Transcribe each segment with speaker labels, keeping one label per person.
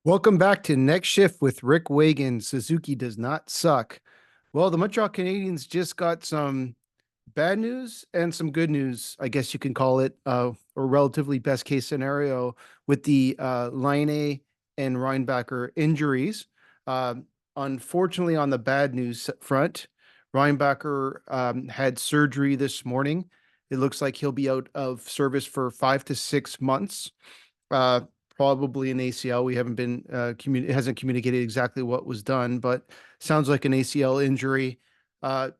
Speaker 1: Welcome back to Next Shift with Rick Wagan. Suzuki does not suck. Well, the Montreal Canadiens just got some bad news and some good news, I guess you can call it, or relatively best case scenario with the Laine and Reinbacher injuries. Uh, Unfortunately, on the bad news front, Reinbacher had surgery this morning. It looks like he'll be out of service for 5 to 6 months. Uh, Probably an ACL. We haven't been it hasn't communicated exactly what was done, but sounds like an ACL injury.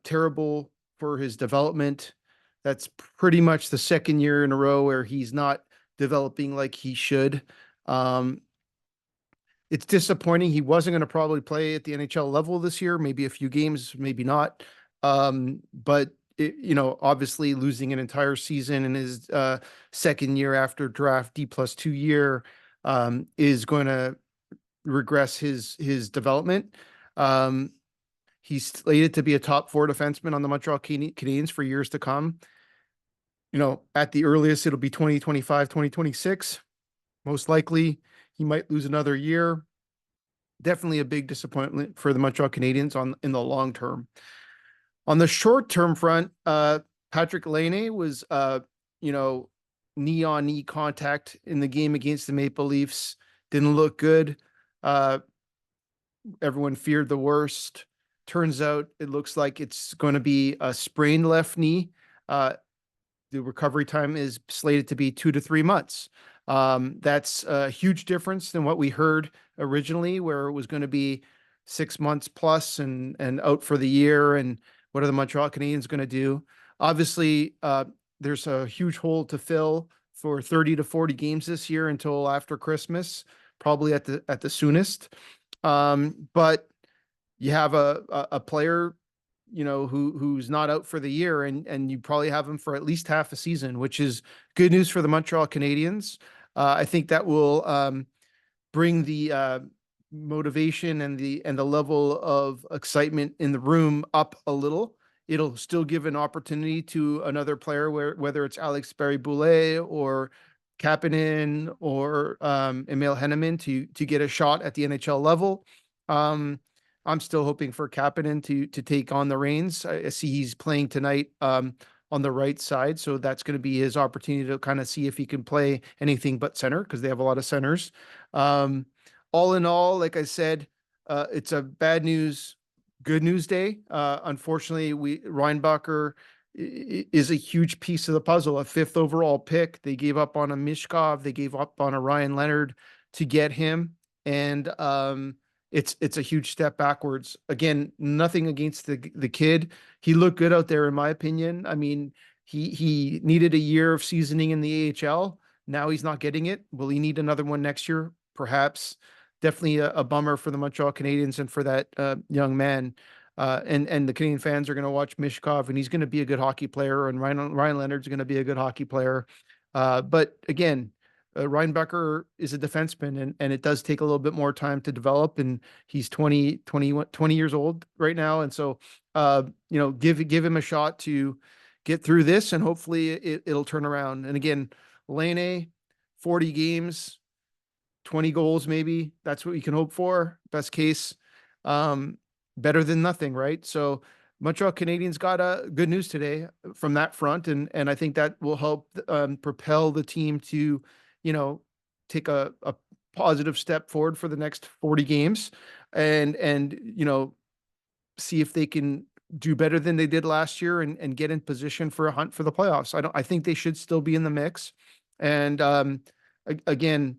Speaker 1: Terrible for his development. That's pretty much the second year in a row where he's not developing like he should. Um, it's disappointing. He wasn't going to probably play at the NHL level this year, maybe a few games, maybe not. But obviously losing an entire season in his second year after draft D+2 year is going to regress his development. Um, he's slated to be a top four defenseman on the Montreal Canadiens for years to come. At the earliest, it'll be 2025, 2026. Most likely, he might lose another year. Definitely a big disappointment for the Montreal Canadiens in the long term. On the short term front, Patrick Laine was, knee on knee contact in the game against the Maple Leafs. Didn't look good. Uh, Everyone feared the worst. Turns out it looks like it's going to be a sprained left knee. The recovery time is slated to be 2 to 3 months. That's a huge difference than what we heard originally, where it was going to be 6 months plus and out for the year. And what are the Montreal Canadiens going to do? Obviously, there's a huge hole to fill for 30 to 40 games this year until after Christmas, probably at the soonest. But you have a player, who's not out for the year, and you probably have him for at least half a season, which is good news for the Montreal Canadiens. I think that will bring the motivation and the level of excitement in the room up a little. It'll still give an opportunity to another player, whether it's Alex Barré-Boulet or Kapanen or Emil Henneman to get a shot at the NHL level. I'm still hoping for Kapanen to take on the reins. I see he's playing tonight on the right side, so that's going to be his opportunity to kind of see if he can play anything but center because they have a lot of centers. All in all, like I said, it's a bad news, good news day. Unfortunately, Reinbacher is a huge piece of the puzzle, a fifth overall pick. They gave up on a Mishkov, they gave up on a Ryan Leonard to get him, and it's a huge step backwards. Again, nothing against the kid. He looked good out there, in my opinion. I mean, he needed a year of seasoning in the AHL. Now he's not getting it. Will he need another one next year? Perhaps. Definitely a bummer for the Montreal Canadiens and for that young man. And the Canadian fans are going to watch Mishkov, and he's going to be a good hockey player, and Ryan Leonard's going to be a good hockey player. But again, Reinbacher is a defenseman, and it does take a little bit more time to develop. And he's 20 years old right now. And so, give him a shot to get through this, and hopefully it'll turn around. And again, Laine, 40 games, 20 goals, maybe. That's what we can hope for. Best case, better than nothing, right? So Montreal Canadiens got good news today from that front, and I think that will help propel the team to, take a positive step forward for the next 40 games, and see if they can do better than they did last year and get in position for a hunt for the playoffs. I think they should still be in the mix. And again,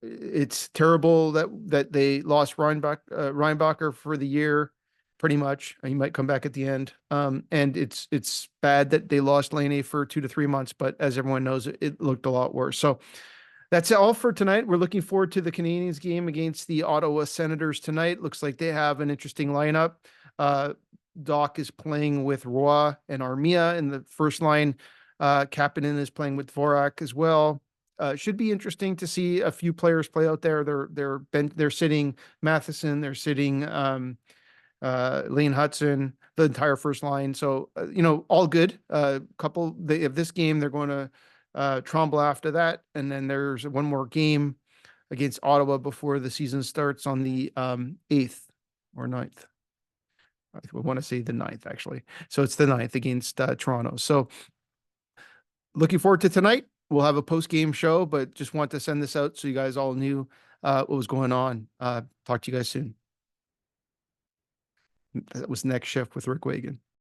Speaker 1: it's terrible that they lost Reinbacher for the year, pretty much. He might come back at the end. And it's bad that they lost Laine for 2 to 3 months, but as everyone knows, it looked a lot worse. So that's all for tonight. We're looking forward to the Canadiens game against the Ottawa Senators tonight. Looks like they have an interesting lineup. Doc is playing with Roy and Armia in the first line. Kapanen is playing with Dvorak as well. Should be interesting to see a few players play out there. They're sitting Matheson, they're sitting Lane Hudson, the entire first line. So all good. Of this game, they're going to Trombley after that, and then there's one more game against Ottawa before the season starts on the 8th or 9th. I want to say the 9th, actually. So it's the 9th against Toronto. So looking forward to tonight. We'll have a post-game show, but just want to send this out so you guys all knew what was going on. Talk to you guys soon. That was Next Shift with Rick Wagan.